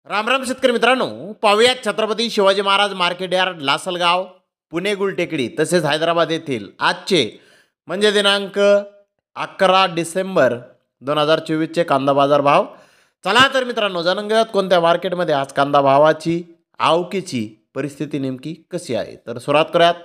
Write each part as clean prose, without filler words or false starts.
राम राम शेतकरी मित्रांनो, पाहुयात छत्रपती शिवाजी महाराज मार्केट यार्ड लासलगाव, पुणे गुलटेकडी तसेच हैदराबाद येथील आजचे म्हणजे दिनांक 11 डिसेंबर 2024चे कांदा बाजार भाव. चला तर मित्रांनो, जाणून घेऊयात कोणत्या मार्केटमध्ये आज कांदा भावाची आवकीची परिस्थिती नेमकी कशी आहे. तर सुरुवात करूयात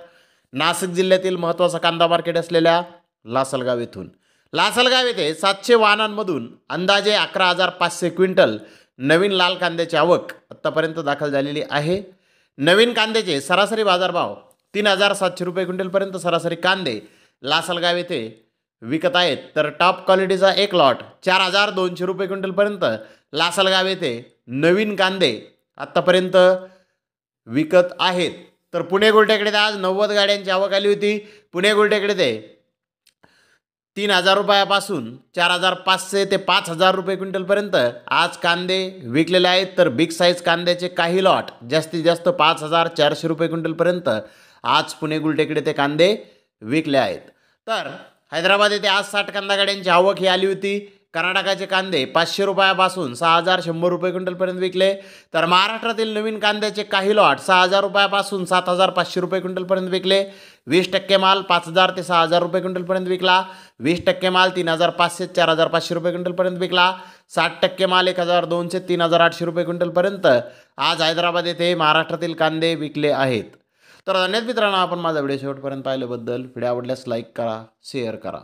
नाशिक जिल्ह्यातील महत्त्वाचा कांदा मार्केट असलेल्या लासलगाव येथून. लासलगाव येथे 700 वाहनांमधून अंदाजे 11,500 क्विंटल नवीन लाल कांद्याची आवक आत्तापर्यंत दाखल झालेली आहे. नवीन कांद्याचे सरासरी बाजारभाव 3,700 रुपये क्विंटलपर्यंत सरासरी कांदे लासलगाव येथे विकत आहेत. तर टॉप क्वालिटीचा एक लॉट 4,200 रुपये क्विंटलपर्यंत लासलगाव येथे नवीन कांदे आत्तापर्यंत विकत आहेत. तर पुणे गुलटेकडे आज 90 गाड्यांची आवक आली होती. पुणे गुलटेकडे ते 3,000 रुपयापासून 4,500 ते 5,000 रुपये क्विंटलपर्यंत आज कांदे विकलेले आहेत. तर बिग साईज कांद्याचे काही लॉट जास्तीत जास्त 5,400 रुपये क्विंटलपर्यंत आज पुणे गुलटेकडे ते कांदे विकले आहेत. तर हैदराबाद येथे आज 60 कांदा गाड्यांची आवक ही आली होती. कर्नाटकाचे कांदे 500 रुपयापासून 6,100 रुपये क्विंटलपर्यंत विकले. तर महाराष्ट्रातील नवीन कांद्याचे काही लॉट 6,000 रुपयापासून 7,500 रुपये क्विंटलपर्यंत विकले. 20% माल 5,000 ते 6,000 रुपये क्विंटलपर्यंत विकला. 20% माल 3,500 ते 4,500 रुपये क्विंटलपर्यंत विकला. 60% माल 1,200 ते 3,800 रुपये क्विंटलपर्यंत आज हैदराबाद येथे महाराष्ट्रातील कांदे विकले आहेत. तर धन्यवाद मित्रांनो, आपण माझा व्हिडिओ शेवटपर्यंत पाहिल्याबद्दल. व्हिडिओ आवडल्यास लाईक करा, शेअर करा.